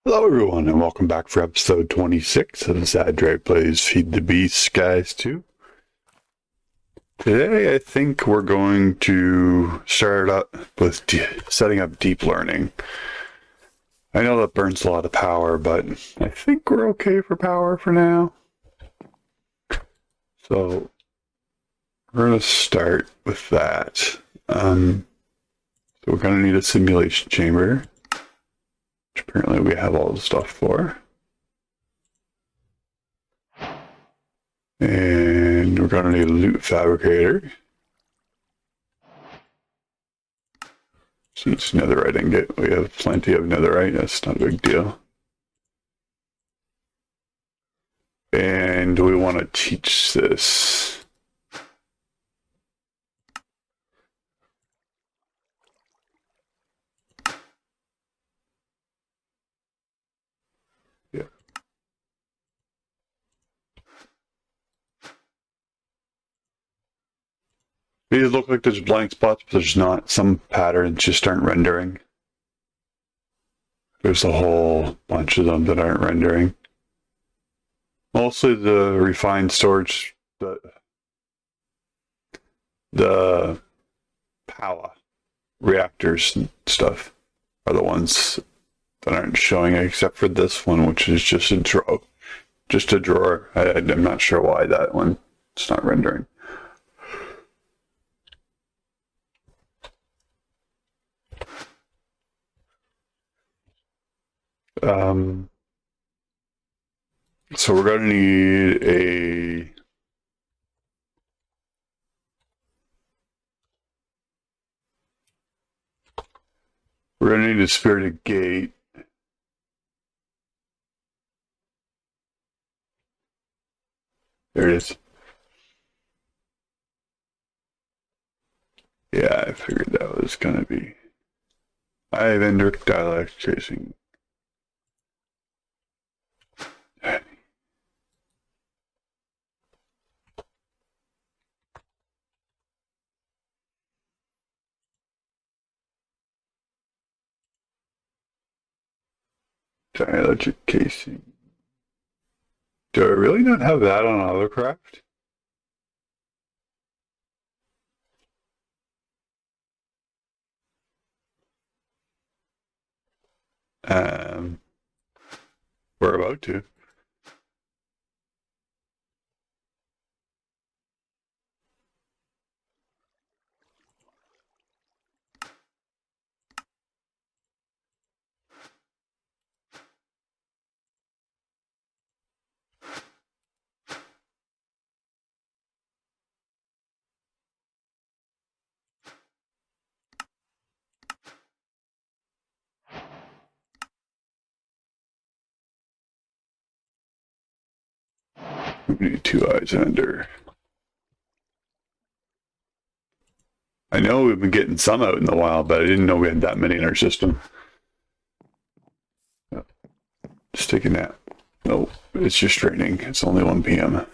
Hello everyone and welcome back for episode 26 of Xadrai Plays Feed the Beast Guys 2. Today I think we're going to start up with setting up deep learning. I know that burns a lot of power, but I think we're okay for power for now. So we're going to start with that. So we're going to need a simulation chamber, which apparently we have all the stuff for. And we're going to need a loot fabricator. Since netherite ingot, we have plenty of netherite, that's not a big deal. And we want to teach this. Yeah. These look like there's blank spots, but there's not. Some patterns just aren't rendering. There's a whole bunch of them that aren't rendering. Mostly the refined storage, the power reactors and stuff are the ones that aren't showing, except for this one, which is just a drawer. I'm not sure why that one it's not rendering. So we're going to need a spirited gate. There it is. Yeah, I figured that was going to be. I have indirect dialect tracing. Dielectric casing. Do I really not have that on Autocraft? We're about to. We need 2 eyes under. I know we've been getting some out in the wild, but I didn't know we had that many in our system. Just take a nap. No, it's just raining. It's only 1 p.m.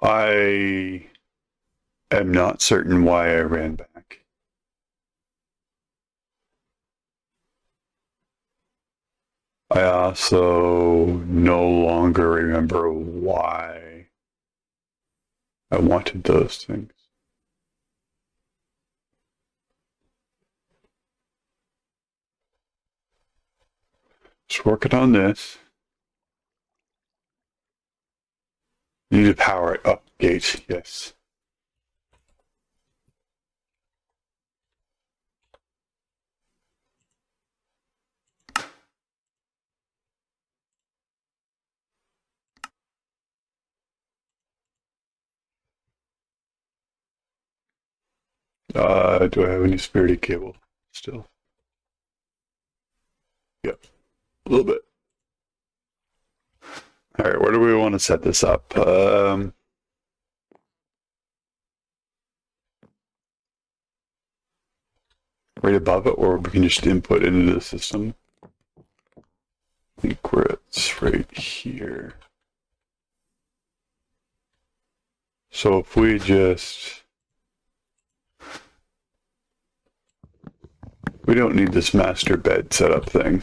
I am not certain why I ran back. I also no longer remember why I wanted those things. Just working on this. Need to power it up, gate, yes. Do I have any spirited cable still? Yep, a little bit. All right, where do we want to set this up? Right above it, or we can just input into the system. I think where it's right here. So if we just... We don't need this master bed setup thing.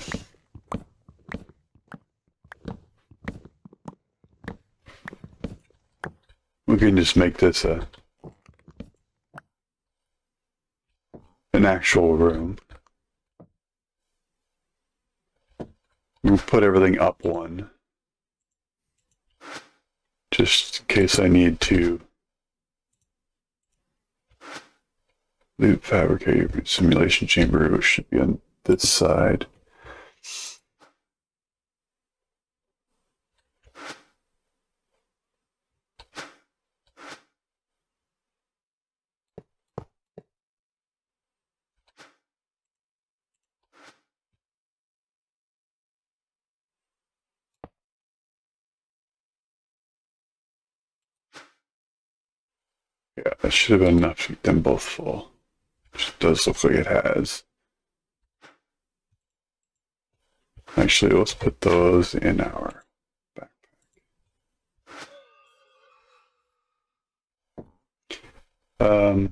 We can just make this an actual room. We'll put everything up one, just in case I need to leave fabricator simulation chamber, which should be on this side. Yeah, that should have been enough to get them both full. Which does look like it has. Actually, let's put those in our backpack.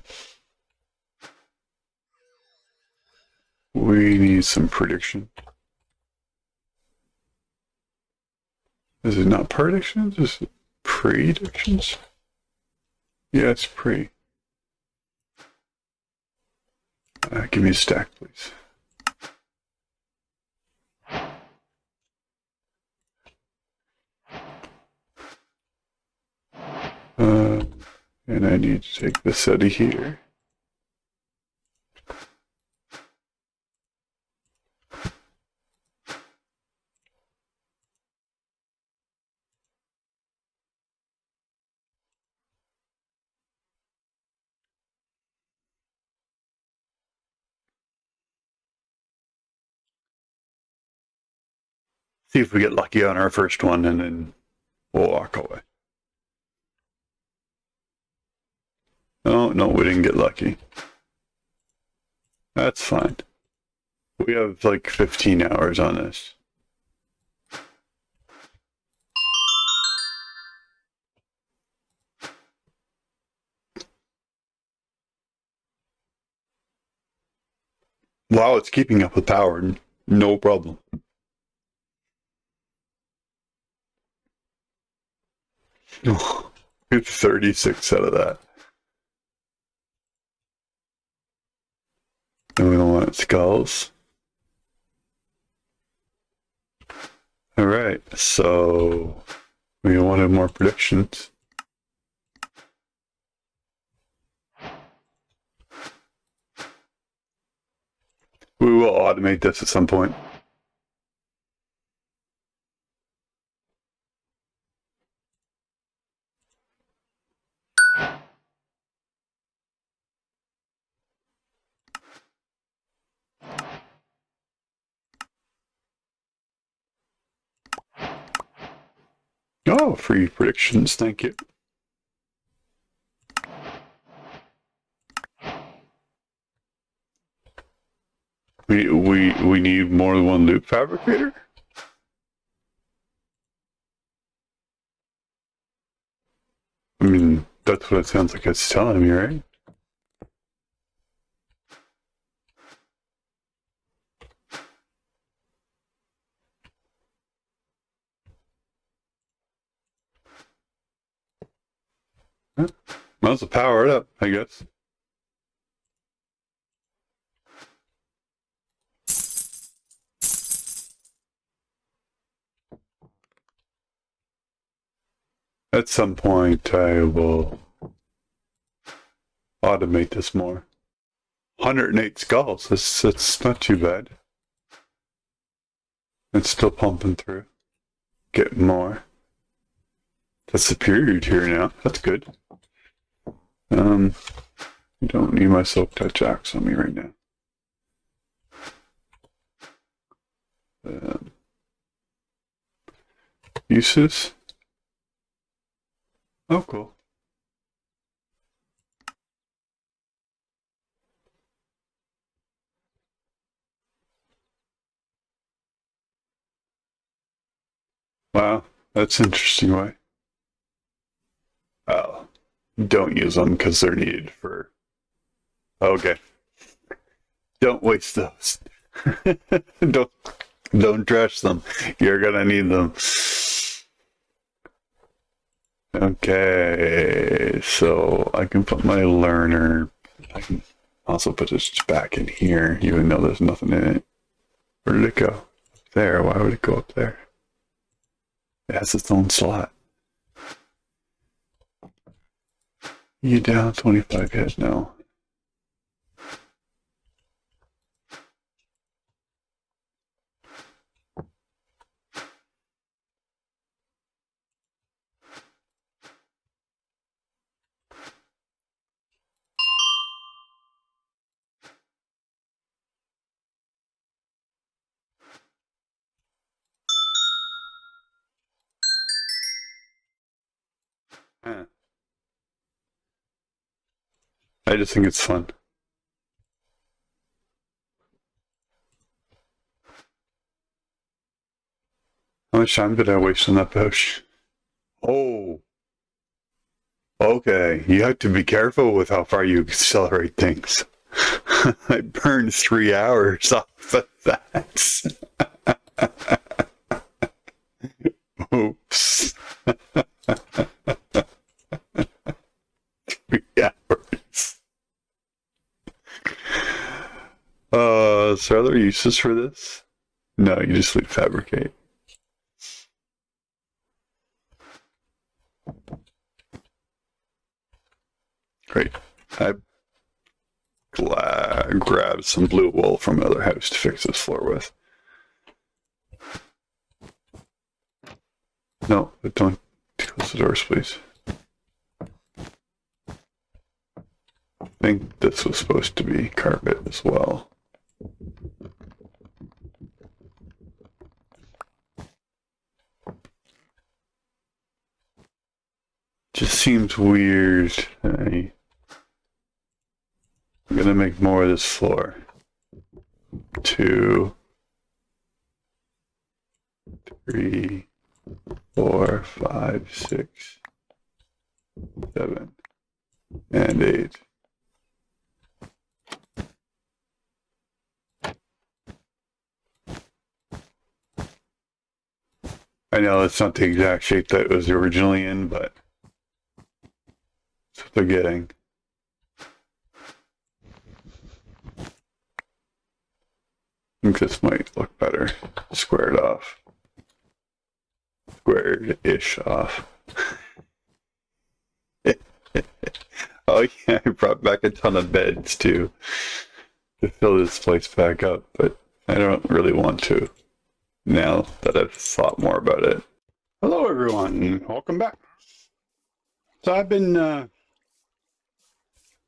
We need some prediction. Is it not predictions? Is it predictions? Yeah, it's pre. Give me a stack, please. And I need to take this out of here. See if we get lucky on our first one, and then we'll walk away. Oh, no, we didn't get lucky. That's fine. We have like 15 hours on this. Wow, it's keeping up with power. No problem. Get 36 out of that. And we don't want skulls. Alright, so we wanted more predictions. We will automate this at some point. Oh, free predictions, thank you. We need more than one loop fabricator? I mean, that's what it sounds like it's telling me, right? Huh? Might as well power it up, I guess. At some point, I will automate this more. 108 skulls, that's not too bad. It's still pumping through. Get more. That's superior tier now. That's good. I don't need my silk touch axe on me right now. uses. Oh, cool. Wow, that's interesting way. Oh, don't use them because they're needed for. Okay, don't waste those. don't don't trash them. You're gonna need them. Okay, so I can put my learner. I can also put this back in here, even though there's nothing in it. Where did it go? There. Why would it go up there? It has its own slot. You down 25 hit? No. Huh. I just think it's fun. How much time did I waste on that potion? Oh, okay. You have to be careful with how far you accelerate things. I burned 3 hours off of that. Oops. 3 hours. Is there other uses for this? No, you just leave fabricate. Great. I grabbed some blue wool from another house to fix this floor with. No, but don't close the doors, please. I think this was supposed to be carpet as well. Just seems weird. I'm gonna make more of this floor. 2, 3, 4, 5, 6, 7, and 8. I know it's not the exact shape that it was originally in, but that's what they're getting. I think this might look better. Squared off. Squared-ish off. Oh yeah, I brought back a ton of beds too to fill this place back up, but I don't really want to now that I've thought more about it. Hello everyone, welcome back. So I've been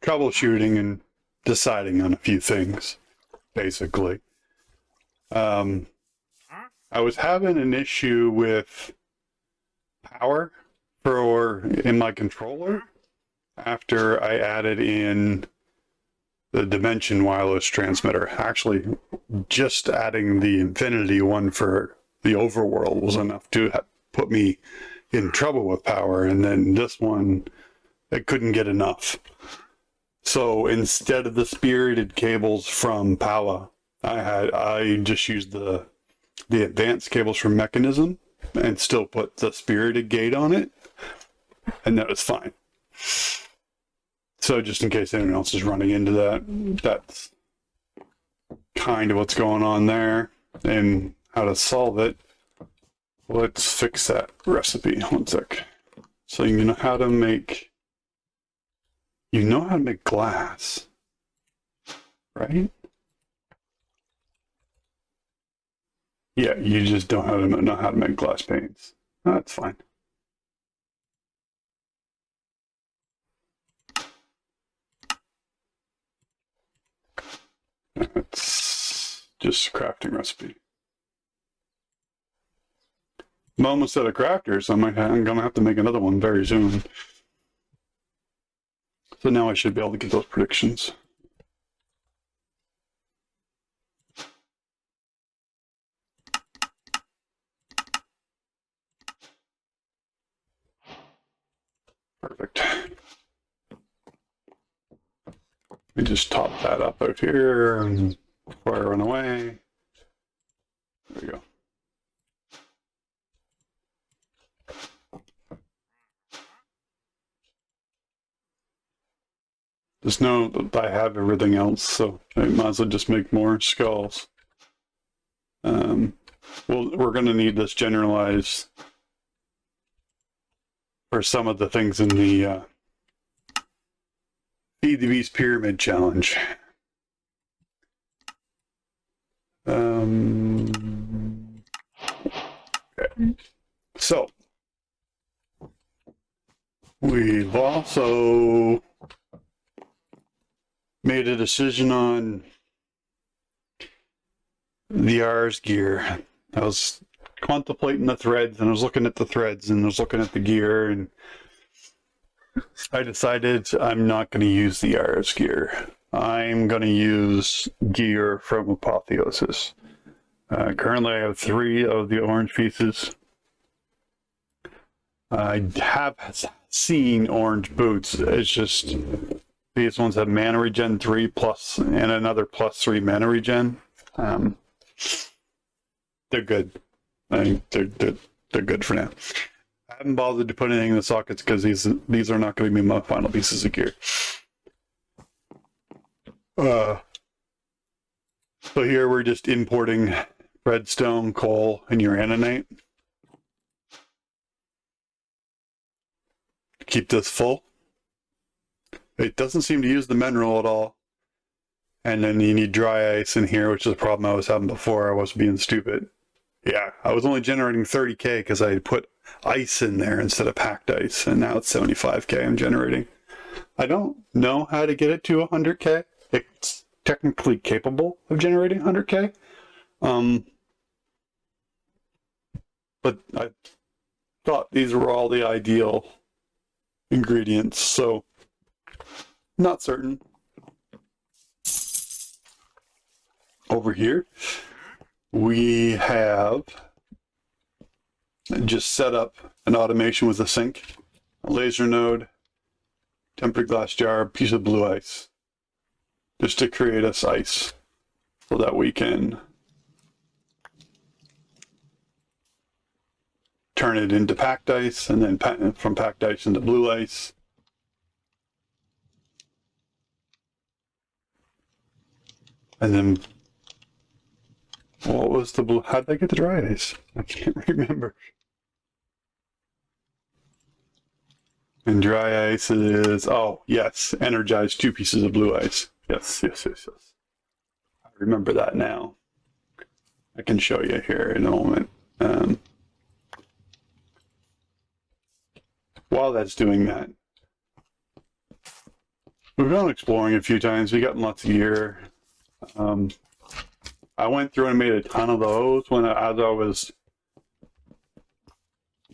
troubleshooting and deciding on a few things, basically. I was having an issue with power in my controller after I added in the Dimension wireless transmitter. Actually, just adding the Infinity one for the overworld was enough to put me in trouble with power, and then this one, I couldn't get enough. So instead of the spirited cables from Power, I just used the advanced cables from Mechanism and still put the spirited gate on it, and that was fine. So just in case anyone else is running into that, that's kind of what's going on there and how to solve it. Let's fix that recipe. One sec. So you know how to make glass, right? Yeah, you just don't know how to make glass panes. That's fine. It's just a crafting recipe. I'm almost out of crafters, so I'm gonna have to make another one very soon. So now I should be able to get those predictions. Perfect. We just top that up out here and before I run away. There we go. Just know that I have everything else, so I might as well just make more skulls. Well, we're going to need this generalized for some of the things in the Feed the Beast Pyramid Challenge. Okay. So, we've also made a decision on the R's gear. I was contemplating the threads, and I was looking at the threads, and I was looking at the gear, and I decided I'm not going to use the R's gear. I'm going to use gear from Apotheosis. Currently I have 3 of the orange pieces. I have seen orange boots. It's just these ones have mana regen 3 plus and another plus 3 mana regen. They're good. I think they're good for now. I haven't bothered to put anything in the sockets because these are not going to be my final pieces of gear. So here we're just importing redstone, coal, and uraninite. Keep this full. It doesn't seem to use the mineral at all. And then you need dry ice in here, which is a problem I was having before. I was being stupid. Yeah, I was only generating 30k because I put ice in there instead of packed ice, and now it's 75k I'm generating. I don't know how to get it to 100k. It's technically capable of generating 100k. But I thought these were all the ideal ingredients, so not certain. Over here, we have just set up an automation with a sink, a laser node, tempered glass jar, piece of blue ice, just to create us ice so that we can turn it into packed ice, and then from packed ice into blue ice. And then, what was the blue? How did I get the dry ice? I can't remember. And dry ice is, oh yes, energized 2 pieces of blue ice. Yes. I remember that now. I can show you here in a moment. While that's doing that, we've gone exploring a few times. We got lots of gear. I went through and made a ton of those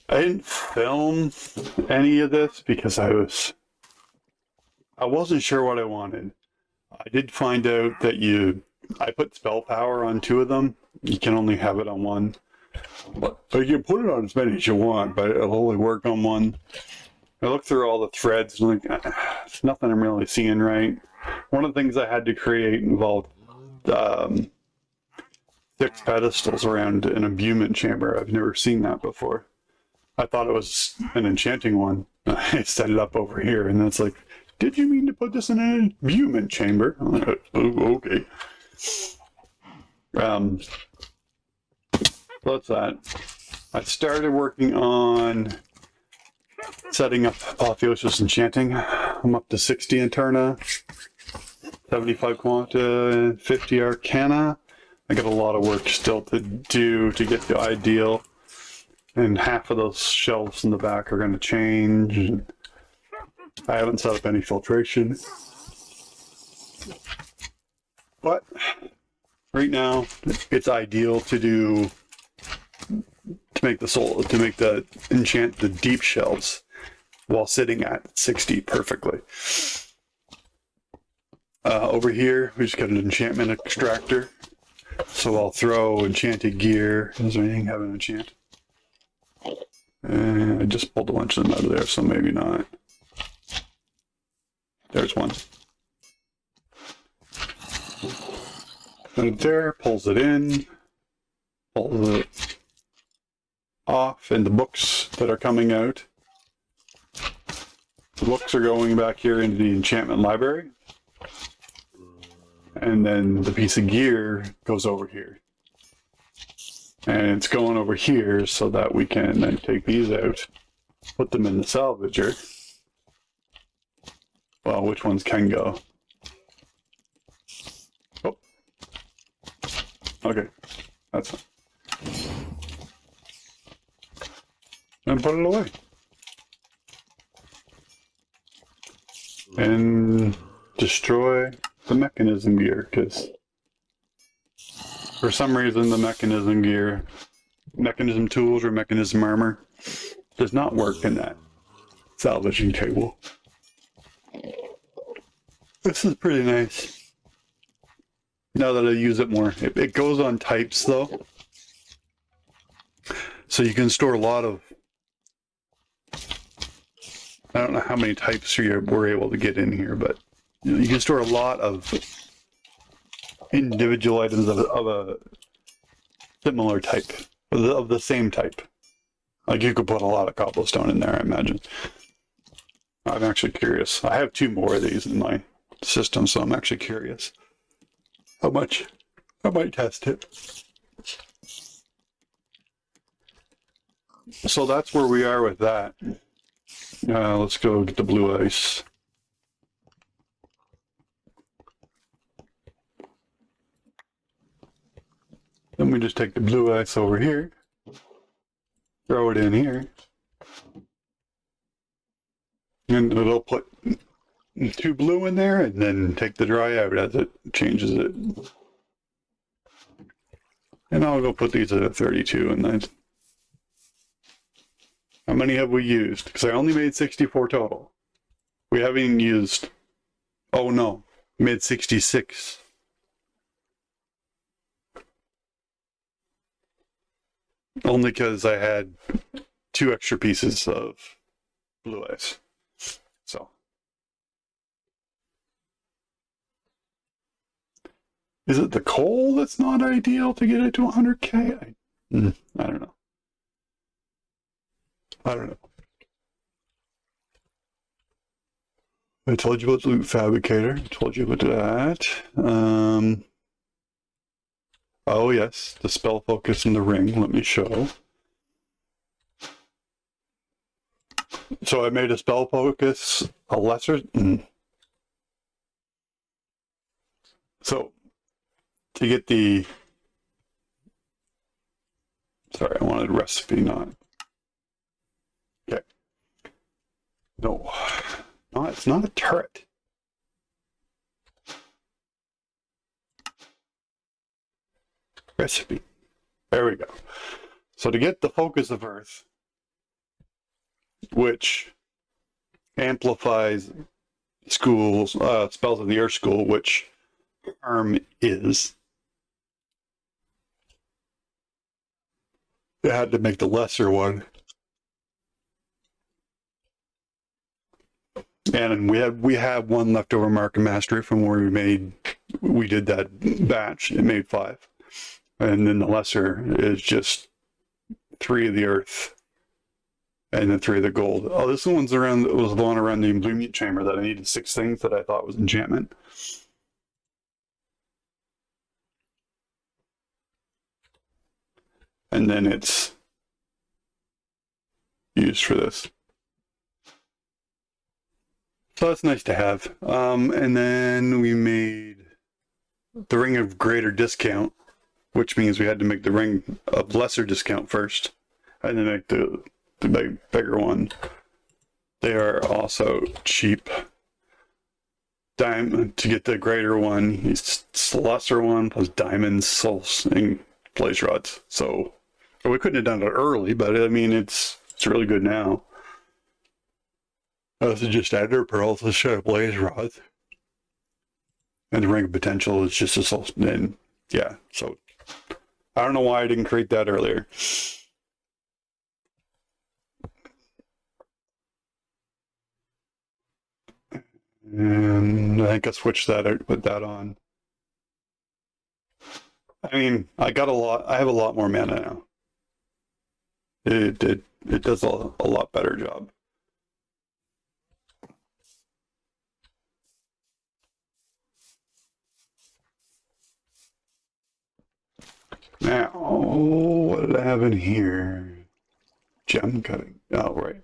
I didn't film any of this because I wasn't sure what I wanted. I did find out that I put spell power on 2 of them. You can only have it on 1. But you can put it on as many as you want, but it'll only work on 1. I looked through all the threads and there's nothing I'm really seeing right. One of the things I had to create involved 6 pedestals around an imbuement chamber. I've never seen that before. I thought it was an enchanting one. I set it up over here, and it's like, did you mean to put this in an imbuement chamber? I'm like, oh, okay. That's that. I started working on setting up Apotheosis Enchanting. I'm up to 60 Interna, 75 Quanta, 50 Arcana. I got a lot of work still to do to get the ideal. And half of those shelves in the back are going to change. I haven't set up any filtration. But right now, it's ideal to to make the enchant the deep shells while sitting at 60 perfectly. Over here, we just got an enchantment extractor. So I'll throw enchanted gear. Is there anything have an enchant? I just pulled a bunch of them out of there, so maybe not. There's one. And there, pulls it in, pulls it off, and the books that are coming out. The books are going back here into the enchantment library. And then the piece of gear goes over here. And it's going over here so that we can then take these out, put them in the salvager. Well, which ones can go? Oh. Okay. That's it. And put it away. And destroy the mechanism gear, because for some reason the mechanism tools or mechanism armor does not work in that salvaging table. This is pretty nice. Now that I use it more. It goes on types though. So you can store a lot of, I don't know how many types we're able to get in here, but you can store a lot of individual items of a similar type, of the same type. Like you could put a lot of cobblestone in there, I imagine. I'm actually curious. I have 2 more of these in my system, so I'm actually curious how much. I might test it. So that's where we are with that. Let's go get the blue ice. Then we just take the blue ice over here, throw it in here, and it'll put 2 blue in there, and then take the dry out as it changes it. And I'll go put these at a 32, and then how many have we used? Because I only made 64 total. We haven't used, oh no, made 66. Only because I had 2 extra pieces of blue ice. So. Is it the coal that's not ideal to get it to 100k? I don't know. I don't know. I told you about the loot fabricator. I told you about that. Oh yes, the spell focus in the ring. Let me show. So I made a spell focus a lesser. So to get the. Sorry, I wanted recipe, not. Okay. No, it's not a turret. Recipe. There we go. So to get the focus of Earth, which amplifies spells of the Earth School, which Arm is, they had to make the lesser one. And we have one leftover mark of mastery from where we did that batch. It made 5. And then the lesser is just 3 of the earth and then 3 of the gold. Oh, this one's was the one around the blue meat chamber that I needed 6 things that I thought was enchantment. And then it's used for this. So that's nice to have. And then we made the ring of greater discount, which means we had to make the ring of lesser discount first, and then make the bigger one. They are also cheap. Diamond to get the greater one, it's the lesser one plus diamonds, souls, and blaze rods. So We couldn't have done it early, but I mean, it's really good now. This is just ender pearls, a set of blaze rods. And the ring of potential is just a and yeah, so I don't know why I didn't create that earlier. And I think I switched that out, put that on. I mean, I have a lot more mana now. It does a lot better job. Now, what did I have in here? Gem cutting. Oh, right.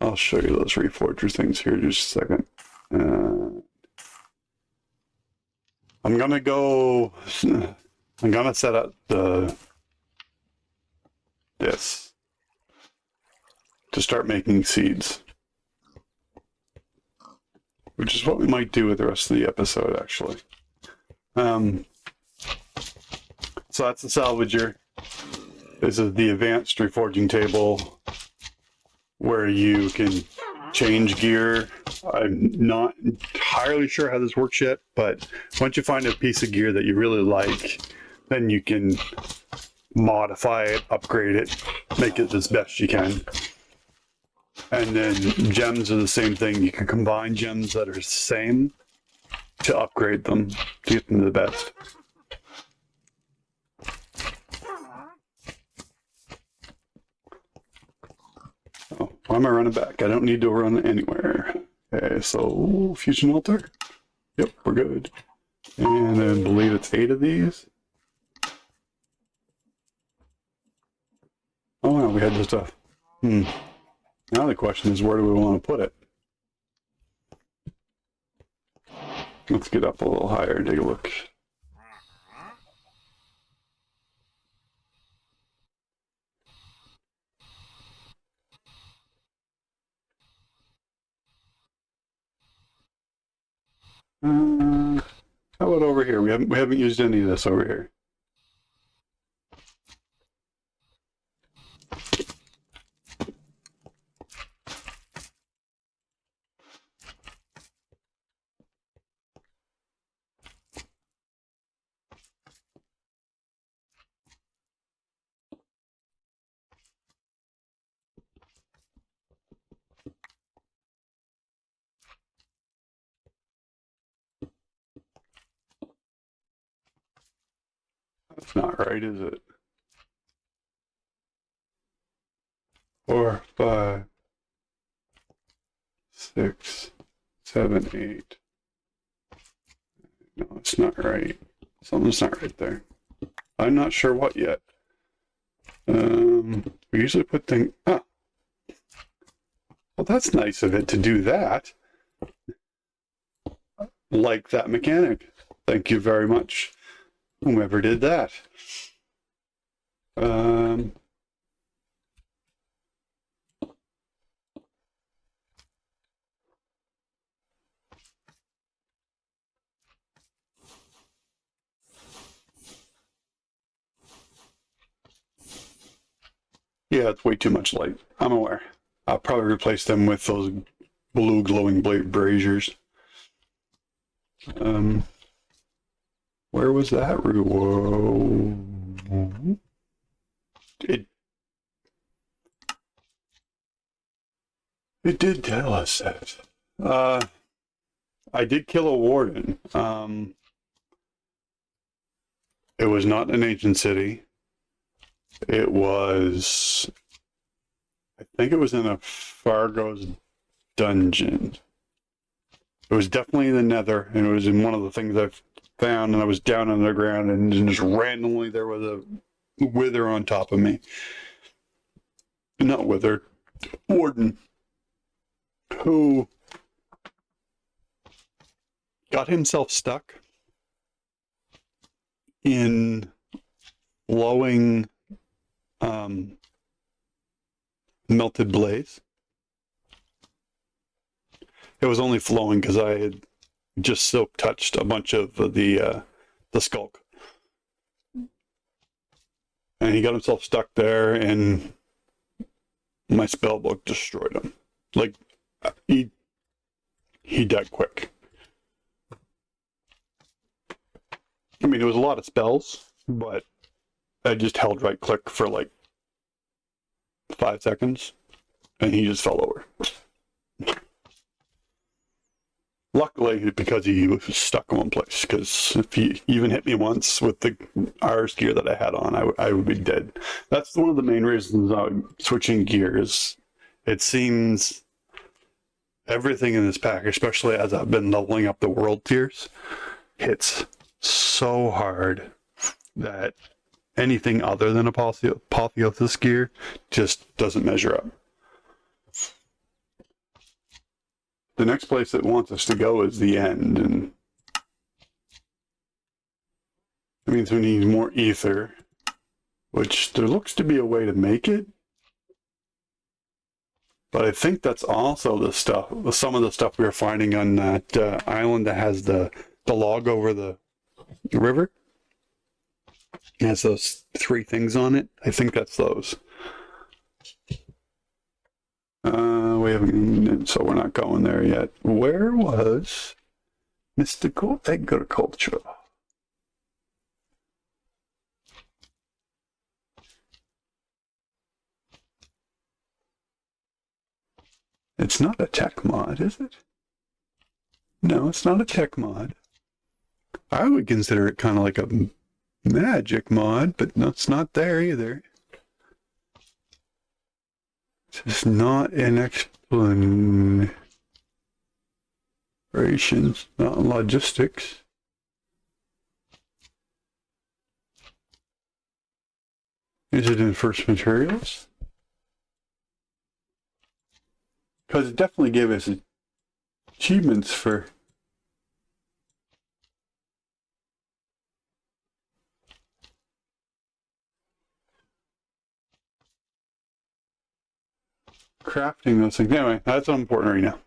I'll show you those reforger things here in just a second. I'm gonna set up this to start making seeds, which is what we might do with the rest of the episode, actually. So that's the salvager. This is the advanced reforging table where you can change gear. I'm not entirely sure how this works yet, but once you find a piece of gear that you really like, then you can modify it, upgrade it, make it as best you can. And then gems are the same thing. You can combine gems that are the same to upgrade them, to get them to the best. Oh, why am I running back? I don't need to run anywhere. Okay, so fusion altar. Yep, we're good. And I believe it's 8 of these. Oh, no, we had the stuff. Now the question is, where do we want to put it? Let's get up a little higher and take a look. How about over here? We haven't used any of this over here. That's not right, is it? 4, 5, 6, 7, 8. No, it's not right. Something's not right there. I'm not sure what yet. We usually put things. Ah. Well, that's nice of it to do that. Like that mechanic. Thank you very much. Whomever did that. Yeah, it's way too much light. I'm aware. I'll probably replace them with those blue glowing braziers. Where was that? Whoa. It did tell us that. I did kill a warden. It was not an ancient city. It was, I think it was in a Fargo's dungeon. It was definitely in the Nether, and it was in one of the things I've found, and I was down underground, and just randomly there was a wither on top of me. Not wither, warden, who got himself stuck in glowing melted blaze. It was only flowing because I had just silk touched a bunch of the skulk. and he got himself stuck there, and my spell book destroyed him. Like, he died quick. I mean, it was a lot of spells, but I just held right click for like 5 seconds, and he just fell over. Luckily, because he was stuck in one place, because if he even hit me once with the Rs gear that I had on, I would be dead. That's one of the main reasons I'm switching gears. It seems everything in this pack, especially as I've been leveling up the world tiers, hits so hard that anything other than Apotheosis gear just doesn't measure up. The next place it wants us to go is the end, and it means we need more ether, which there looks to be a way to make it. But I think that's also the stuff, some of the stuff we were finding on that island that has the log over the river. It has those 3 things on it. I think that's those. We haven't, so we're not going there yet. Where was mystical agriculture? It's not a tech mod, is it? No, it's not a tech mod. I would consider it kind of like a magic mod, but no, it's not there either. It's not an exploration, not logistics. Is it in first materials? Because it definitely gave us achievements for crafting those things. Anyway, that's not important right now.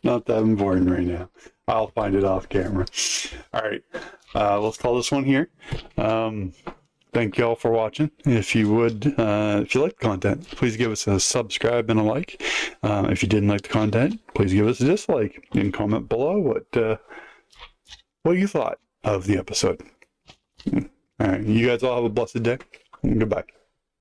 Not that important right now. I'll find it off camera. All right, let's call this one here. Thank you all for watching. If you would, if you like the content, please give us a subscribe and a like. If you didn't like the content, please give us a dislike and comment below what you thought of the episode. All right, you guys all have a blessed day. Goodbye.